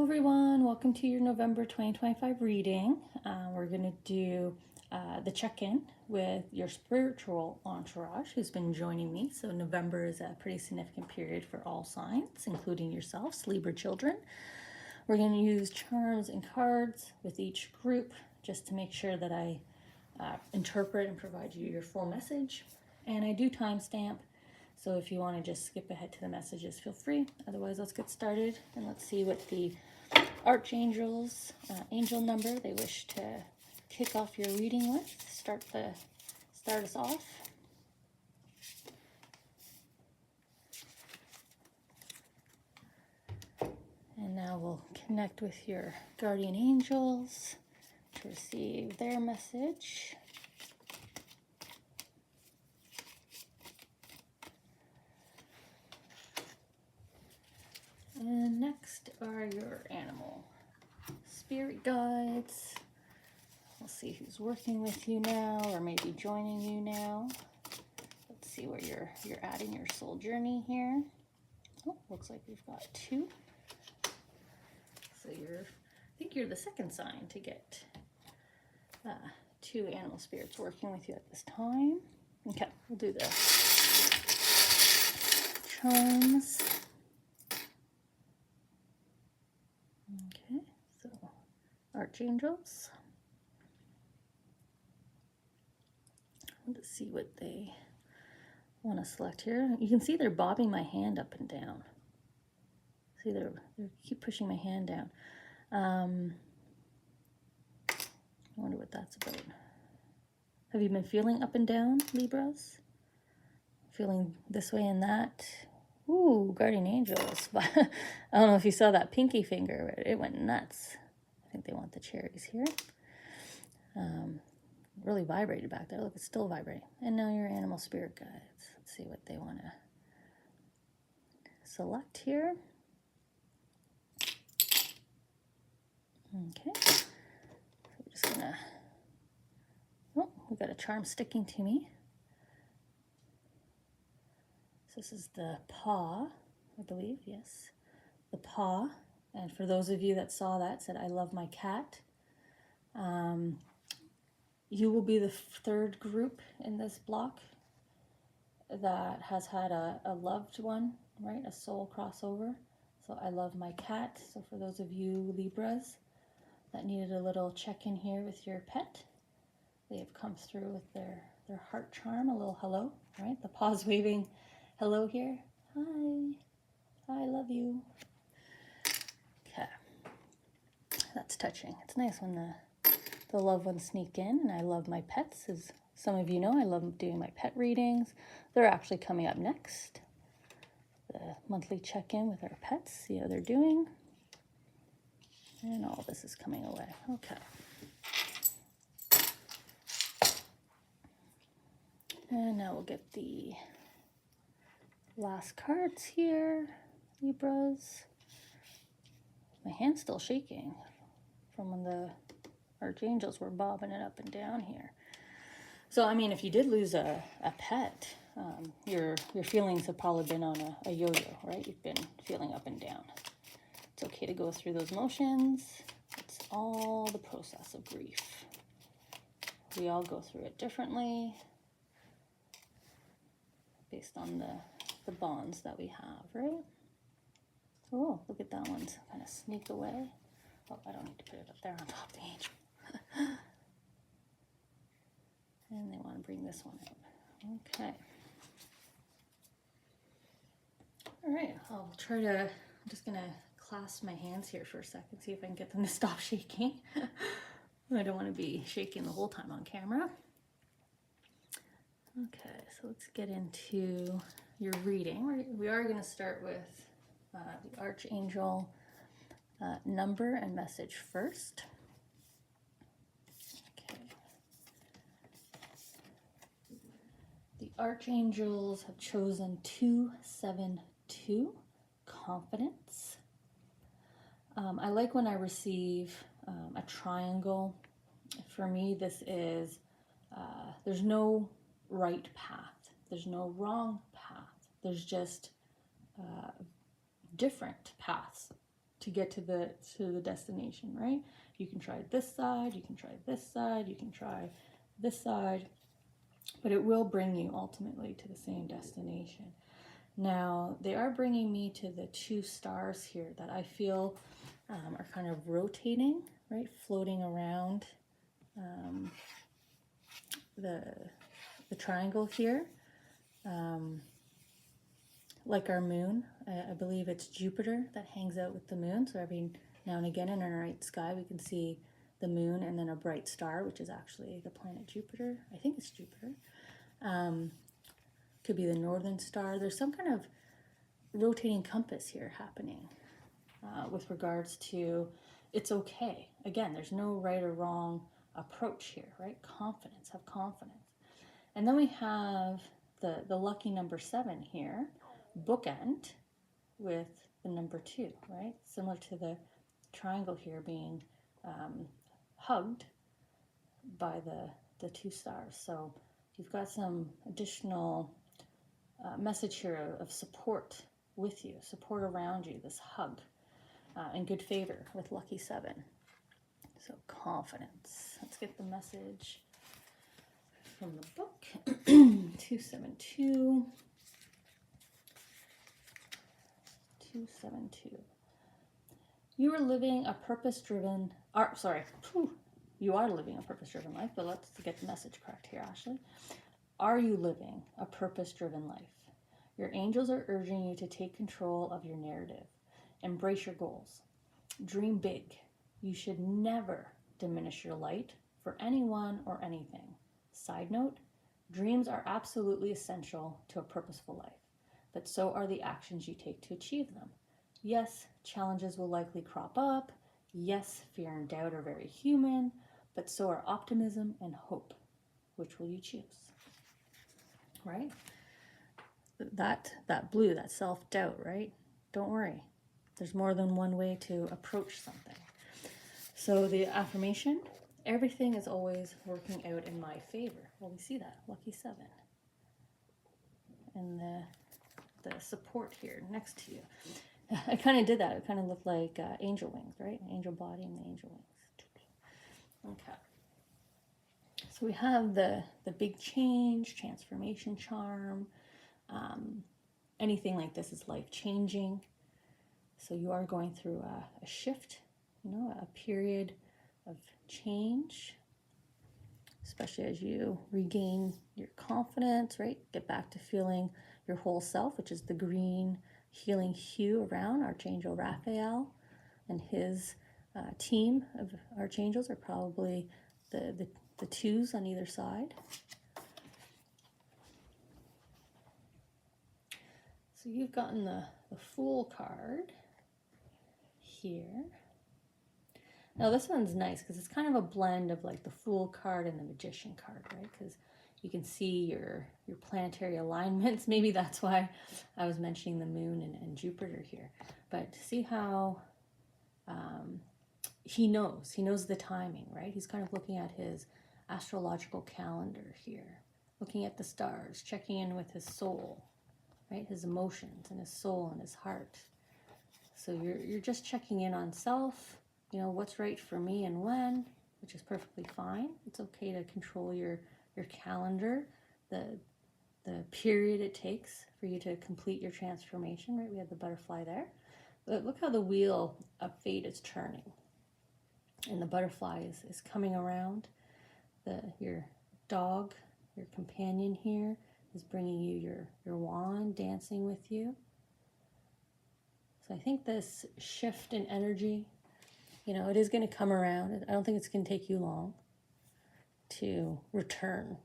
everyone, welcome to your November 2025 reading. We're going to do the check-in with your spiritual entourage who's been joining me. So November is a pretty significant period for all signs, including yourselves, Libra children. We're going to use charms and cards with each group just to make sure that I interpret and provide you your full message. And I do timestamp. So if you want to just skip ahead to the messages, feel free. Otherwise, let's get started and let's see what the archangels, angel number they wish to kick off your reading with. Start us off. And now we'll connect with your guardian angels to receive their message. And next are your animal spirit guides. We'll see who's working with you now or maybe joining you now. Let's see where you're at in your soul journey here. Oh, looks like we've got two. So I think you're the second sign to get two animal spirits working with you at this time. Okay, we'll do the charms. Okay, so archangels. Let's see what they want to select here. You can see they're bobbing my hand up and down. See, they keep pushing my hand down. I wonder what that's about. Have you been feeling up and down, Libras? Feeling this way and that? Ooh, guardian angels. I don't know if you saw that pinky finger, but it went nuts. I think they want the cherries here. Really vibrated back there. Look, it's still vibrating. And now your animal spirit guides. Let's see what they want to select here. Okay. So we're just going to... Oh, we got a charm sticking to me. This is the paw, I believe, yes. The paw. And for those of you that saw that, said, I love my cat. You will be the third group in this block that has had a loved one, right? A soul crossover. So I love my cat. So for those of you Libras that needed a little check-in here with your pet, they have come through with their heart charm, a little hello, right? The paw's waving hello here. Hi. I love you. Okay. That's touching. It's nice when the loved ones sneak in, and I love my pets. As some of you know, I love doing my pet readings. They're actually coming up next. The monthly check-in with our pets, see how they're doing. And all this is coming away. Okay. And now we'll get the last cards here, Libras. My hand's still shaking from when the archangels were bobbing it up and down here. So, I mean, if you did lose a pet, your feelings have probably been on a yo-yo, right? You've been feeling up and down. It's okay to go through those motions. It's all the process of grief. We all go through it differently based on the bonds that we have, right? Oh, look at that one's kind of sneak away. Oh, I don't need to put it up there on top of the angel. And they want to bring this one out. Okay. All right, I'm just going to clasp my hands here for a second, see if I can get them to stop shaking. I don't want to be shaking the whole time on camera. Okay, so let's get into your reading. We are going to start with the archangel number and message first. Okay. The archangels have chosen 272, confidence. I like when I receive a triangle. For me, this is, there's no right path. There's no wrong path. There's just different paths to to get to the destination, right? You can try this side, you can try this side, you can try this side, but it will bring you ultimately to the same destination. Now, they are bringing me to the 2 stars here that I feel are kind of rotating, right? Floating around the triangle here. Like our moon, I believe it's Jupiter that hangs out with the moon. So every now and again in our night sky, we can see the moon and then a bright star, which is actually the planet Jupiter. I think it's Jupiter. Could be the northern star. There's some kind of rotating compass here happening with regards to it's okay. Again, there's no right or wrong approach here, right? Confidence, have confidence. And then we have the lucky number 7 here, bookend with the number 2, right? Similar to the triangle here being hugged by the 2 stars. So you've got some additional message here of support with you, support around you, this hug, and good favor with lucky 7. So confidence. Let's get the message from the book. 272. 272. You are living a purpose-driven, you are living a purpose-driven life, but let's get the message correct here, Ashley. Are you living a purpose-driven life? Your angels are urging you to take control of your narrative. Embrace your goals. Dream big. You should never diminish your light for anyone or anything. Side note, dreams are absolutely essential to a purposeful life, but so are the actions you take to achieve them. Yes, challenges will likely crop up. Yes, fear and doubt are very human, but so are optimism and hope. Which will you choose? Right? That blue, that self-doubt, right? Don't worry. There's more than one way to approach something. So the affirmation, everything is always working out in my favor. Well, we see that, lucky 7. And the support here next to you. I kind of did that. It kind of looked like angel wings, right? Angel body and the angel wings. Okay. So we have the big change, transformation charm. Anything like this is life-changing. So you are going through a shift, a period of change, especially as you regain your confidence, right? Get back to feeling your whole self, which is the green healing hue around Archangel Raphael and his team of archangels are probably the 2s on either side. So you've gotten the Fool card here. Now this one's nice because it's kind of a blend of like the Fool card and the Magician card, right? Because you can see your planetary alignments. Maybe that's why I was mentioning the moon and Jupiter here. But see how he knows the timing, right? He's kind of looking at his astrological calendar here, looking at the stars, checking in with his soul, right? His emotions and his soul and his heart. So you're just checking in on self, what's right for me and when, which is perfectly fine. It's okay to control your calendar, the period it takes for you to complete your transformation, right? We have the butterfly there. But look how the wheel of fate is turning. And the butterfly is coming around. Your dog, your companion here, is bringing you your wand, dancing with you. So I think this shift in energy, it is going to come around. I don't think it's going to take you long to return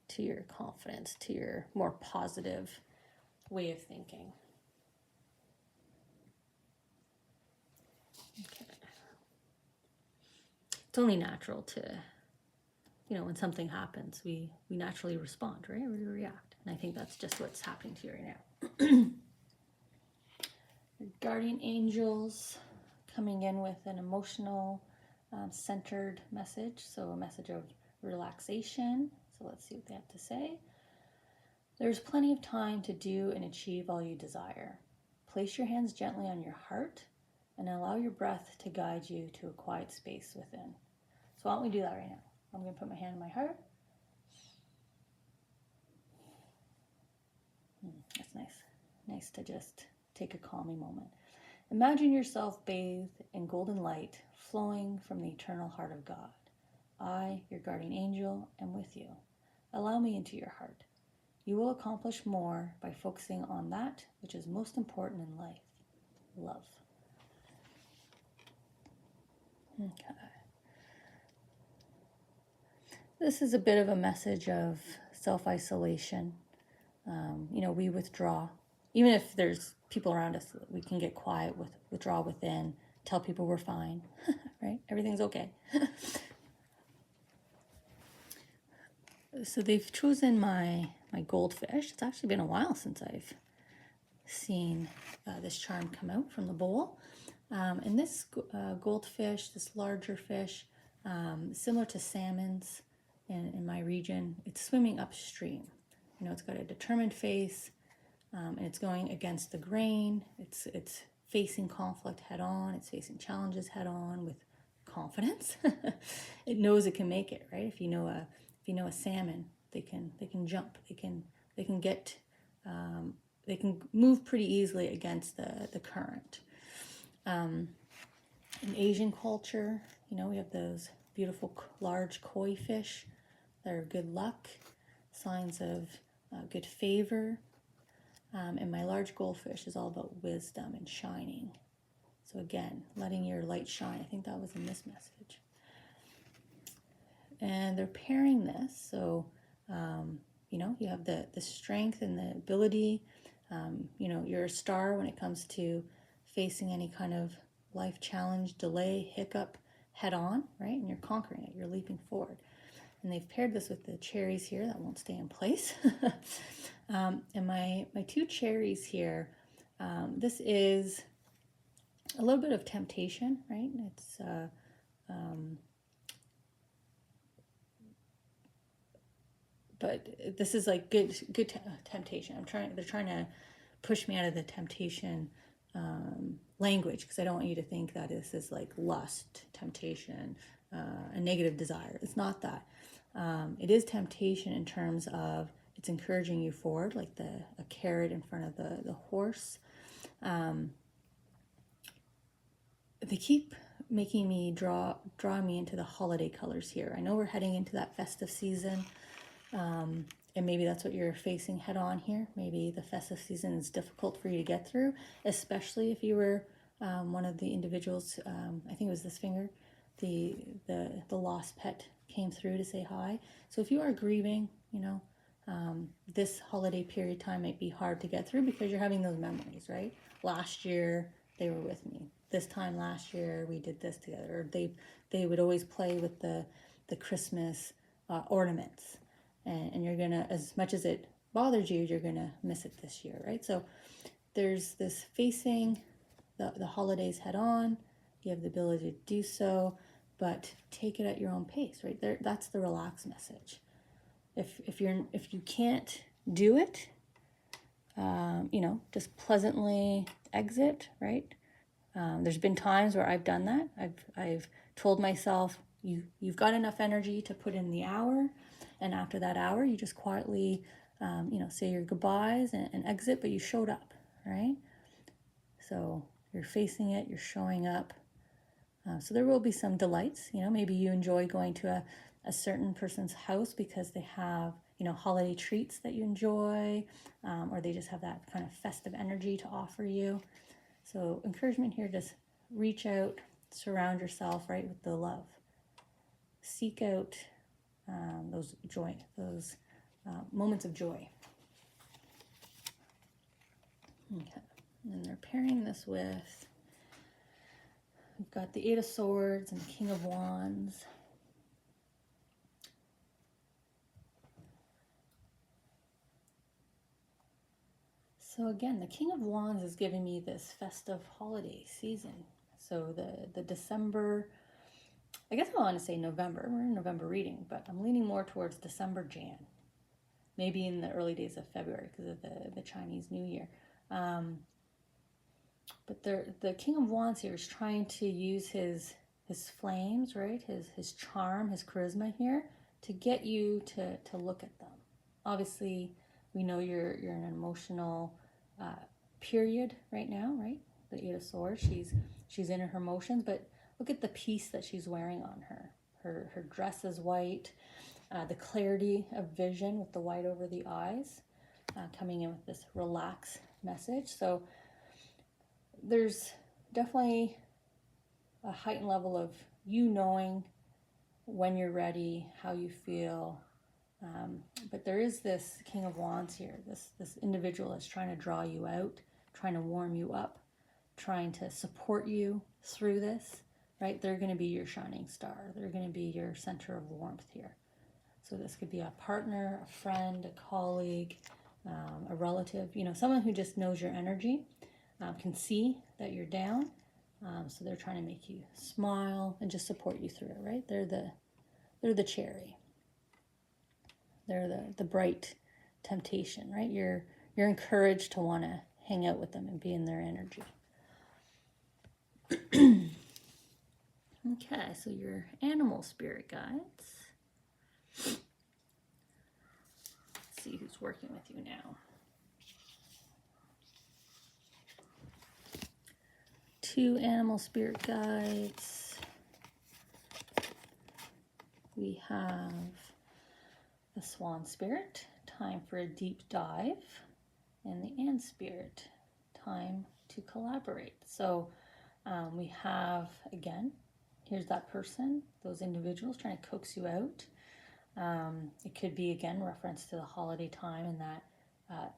to your confidence, to your more positive way of thinking. Okay. It's only natural to, when something happens, we naturally respond, right? We react. And I think that's just what's happening to you right now. Your guardian angels coming in with an emotional, centered message. So a message of relaxation. So let's see what they have to say. There's plenty of time to do and achieve all you desire. Place your hands gently on your heart. and allow your breath to guide you to a quiet space within. So why don't we do that right now? I'm going to put my hand on my heart. That's nice. Nice to just take a calming moment. Imagine yourself bathed in golden light flowing from the eternal heart of God. I, your guardian angel, am with you. Allow me into your heart. You will accomplish more by focusing on that which is most important in life, love. Okay. This is a bit of a message of self-isolation. We withdraw. Even if there's people around us, we can get quiet, withdraw within, tell people we're fine, right? Everything's okay. So they've chosen my goldfish. It's actually been a while since I've seen this charm come out from the bowl. And this goldfish, this larger fish, similar to salmons in my region, it's swimming upstream. It's got a determined face, and it's going against the grain. It's facing conflict head on. It's facing challenges head on with confidence. It knows it can make it, right? If you know a salmon, they can jump. They can move pretty easily against the current. In Asian culture, we have those beautiful large koi fish that are good luck, signs of good favor. And my large goldfish is all about wisdom and shining. So again, letting your light shine. I think that was in this message. And they're pairing this. So, you have the strength and the ability. You're a star when it comes to facing any kind of life challenge, delay, hiccup head on, right? And you're conquering it. You're leaping forward. And they've paired this with the cherries here that won't stay in place. And my two cherries here, this is a little bit of temptation, right? It's but this is like good temptation. They're trying to push me out of the temptation language, because I don't want you to think that this is like lust, temptation, a negative desire. It's not that. It is temptation in terms of it's encouraging you forward, like a carrot in front of the horse. They keep making me draw me into the holiday colors here. I know we're heading into that festive season, and maybe that's what you're facing head on here. Maybe the festive season is difficult for you to get through, especially if you were one of the individuals. I think it was this finger, the lost pet came through to say hi. So if you are grieving, this holiday period time might be hard to get through because you're having those memories, right? Last year they were with me. This time last year we did this together. Or they would always play with the Christmas ornaments, and you're gonna, as much as it bothers you, you're gonna miss it this year, right? So there's this facing the holidays head on. You have the ability to do so, but take it at your own pace, right? That's the relax message. If you can't do it, just pleasantly exit, right? There's been times where I've done that. I've told myself, you've got enough energy to put in the hour, and after that hour, you just quietly, say your goodbyes and exit, but you showed up, right? So you're facing it, you're showing up. So there will be some delights. Maybe you enjoy going to a certain person's house because they have, holiday treats that you enjoy, or they just have that kind of festive energy to offer you. So encouragement here, just reach out, surround yourself, right, with the love. Seek out those moments of joy. Okay, and they're pairing this with, we've got the Eight of Swords and the King of Wands. So again, the King of Wands is giving me this festive holiday season. So the December, I guess I want to say November. We're in November reading, but I'm leaning more towards December, Jan. Maybe in the early days of February because of the Chinese New Year. But the King of Wands here is trying to use his flames, right? His charm, his charisma here to get you to look at them. Obviously, we know you're in an emotional period right now, right? The Eight of Swords. She's in her emotions, but look at the piece that she's wearing on her. Her dress is white. The clarity of vision with the white over the eyes, coming in with this relax message. So there's definitely a heightened level of you knowing when you're ready, how you feel. But there is this King of Wands here, this individual that's trying to draw you out, trying to warm you up, trying to support you through this, right? They're going to be your shining star. They're going to be your center of warmth here. So this could be a partner, a friend, a colleague, a relative, someone who just knows your energy, can see that you're down. So they're trying to make you smile and just support you through it, right? They're the cherry. They're the bright temptation, right? You're encouraged to want to hang out with them and be in their energy. Okay, so your animal spirit guides. Let's see who's working with you now. 2 animal spirit guides. We have the Swan Spirit, time for a deep dive, and the Ant Spirit, time to collaborate. So we have, again, here's that person, those individuals trying to coax you out. It could be, again, reference to the holiday time, and that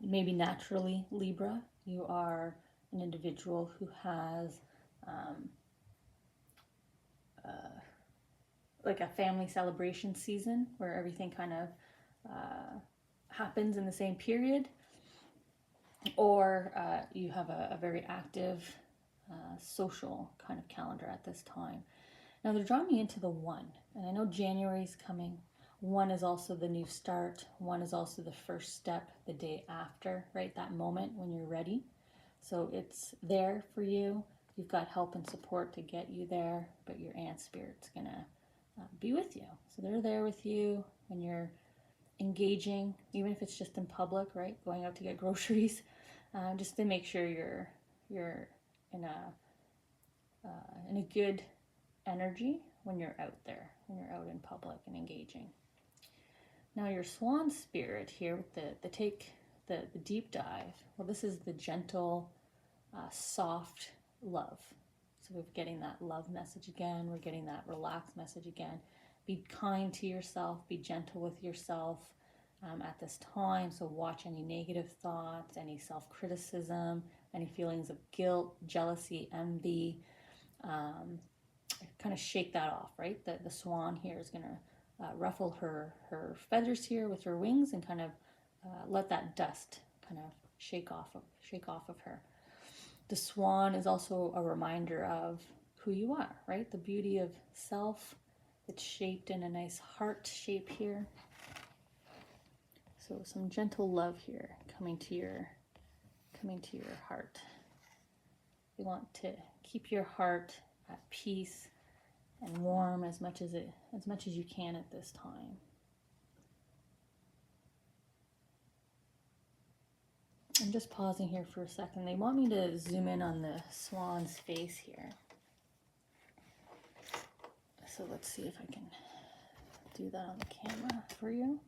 maybe naturally, Libra, you are an individual who has like a family celebration season where everything kind of happens in the same period, or you have a very active social kind of calendar at this time. Now they're drawing me into the 1, and I know January is coming. 1 is also the new start. 1 is also the first step, the day after, right? That moment when you're ready. So it's there for you. You've got help and support to get you there, but your ant spirit's gonna be with you. So they're there with you when you're engaging, even if it's just in public, right? Going out to get groceries, just to make sure you're in a good energy when you're out there, when you're out in public and engaging. Now your swan spirit here with the deep dive. Well, this is the gentle, soft love. So we're getting that love message again. We're getting that relaxed message again. Be kind to yourself. Be gentle with yourself at this time. So watch any negative thoughts, any self-criticism, any feelings of guilt, jealousy, envy. Kind of shake that off, right? The swan here is going to ruffle her feathers here with her wings and kind of let that dust kind of shake off of her. The swan is also a reminder of who you are, right? The beauty of self. It's shaped in a nice heart shape here. So some gentle love here coming to your heart. You want to keep your heart at peace and warm as much as you can at this time. I'm just pausing here for a second. They want me to zoom in on the swan's face here. So let's see if I can do that on the camera for you.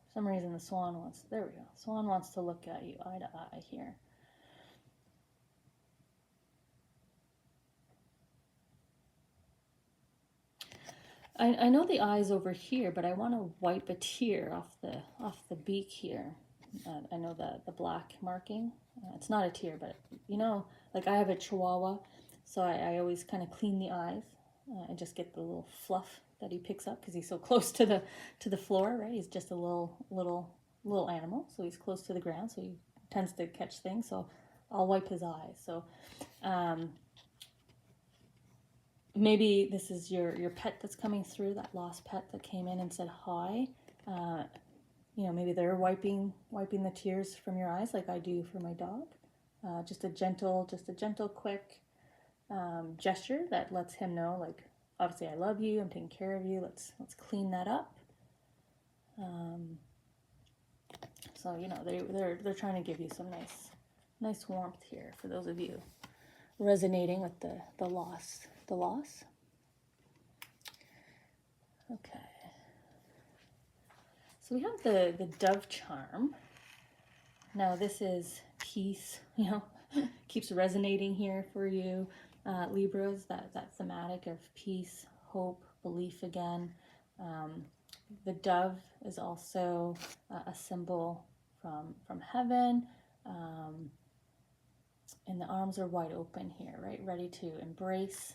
For some reason the swan wants, there we go. Swan wants to look at you eye to eye here. I know the eye's over here, but I want to wipe a tear off the beak here. I know the black marking. It's not a tear, but like I have a Chihuahua, so I always kind of clean the eyes. I just get the little fluff that he picks up because he's so close to the floor, right? He's just a little animal, so he's close to the ground, so he tends to catch things. So I'll wipe his eyes. So. Maybe this is your pet that's coming through, that lost pet that came in and said hi. Maybe they're wiping the tears from your eyes like I do for my dog. just a gentle, quick gesture that lets him know, like, obviously I love you, I'm taking care of you, let's clean that up. So, you know, they're trying to give you some nice warmth here for those of you resonating with the loss. Okay. So we have the dove charm. Now this is peace, you know, keeps resonating here for you. Libras, that thematic of peace, hope, belief again. The dove is also a symbol from heaven. And the arms are wide open here, right? Ready to embrace,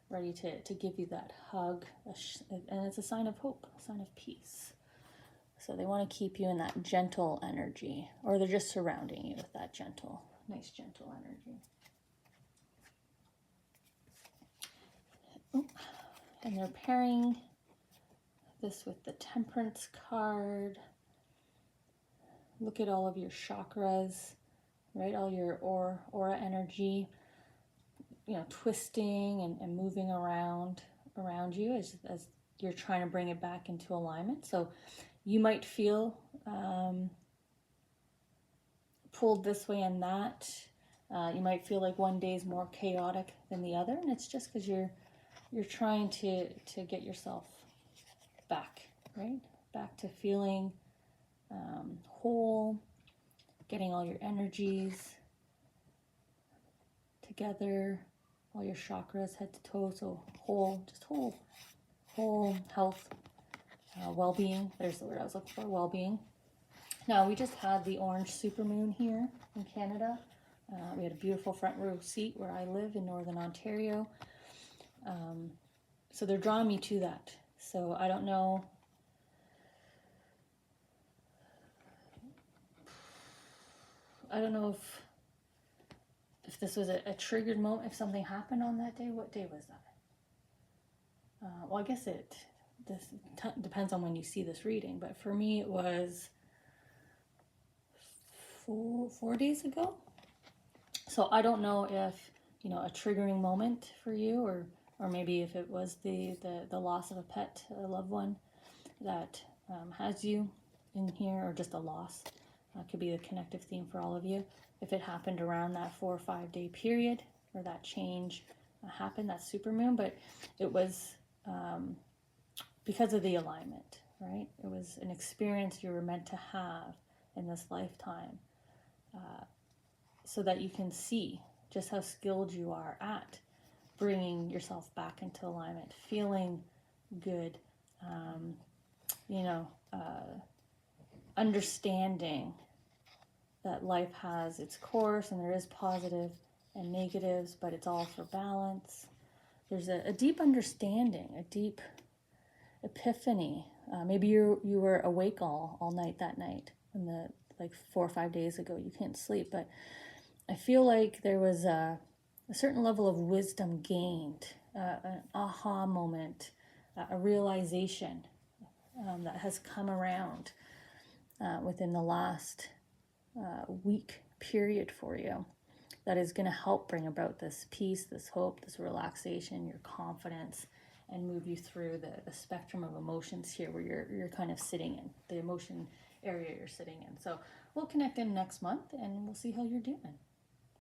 ready to give you that hug. And it's a sign of hope, a sign of peace. So they want to keep you in that gentle energy, or they're just surrounding you with that nice gentle energy. And they're pairing this with the Temperance card. Look at all of your chakras, right? All your aura energy, you know, twisting and moving around you as you're trying to bring it back into alignment. So you might feel pulled this way and that. You might feel like one day is more chaotic than the other, and it's just because you're trying to get yourself back, right? Back to feeling whole, getting all your energies together, all your chakras, head to toe, so whole health, well-being. There's the word I was looking for, well-being. Now, we just had the orange supermoon here in Canada. We had a beautiful front row seat where I live in Northern Ontario. So they're drawing me to that. So I don't know. I don't know if this was a triggered moment, if something happened on that day. What day was that? Well, I guess this depends on when you see this reading, but for me it was 4 days ago. So I don't know if, you know, a triggering moment for you, or maybe if it was the loss of a pet, a loved one that has you in here, or just a loss. Could be the connective theme for all of you. If it happened around that 4 or 5 day period where that change happened, that supermoon, but it was because of the alignment, right? It was an experience you were meant to have in this lifetime, so that you can see just how skilled you are at bringing yourself back into alignment, feeling good, you know, understanding that life has its course and there is positive and negatives, but it's all for balance. There's a deep understanding, a deep epiphany. Maybe you were awake all night that night, like 4 or 5 days ago. You can't sleep, but I feel like there was a certain level of wisdom gained, an aha moment, a realization that has come around within the last week period for you, that is going to help bring about this peace, this hope, this relaxation, your confidence, and move you through the spectrum of emotions here where you're kind of sitting in, the emotion area you're sitting in. So we'll connect in next month and we'll see how you're doing.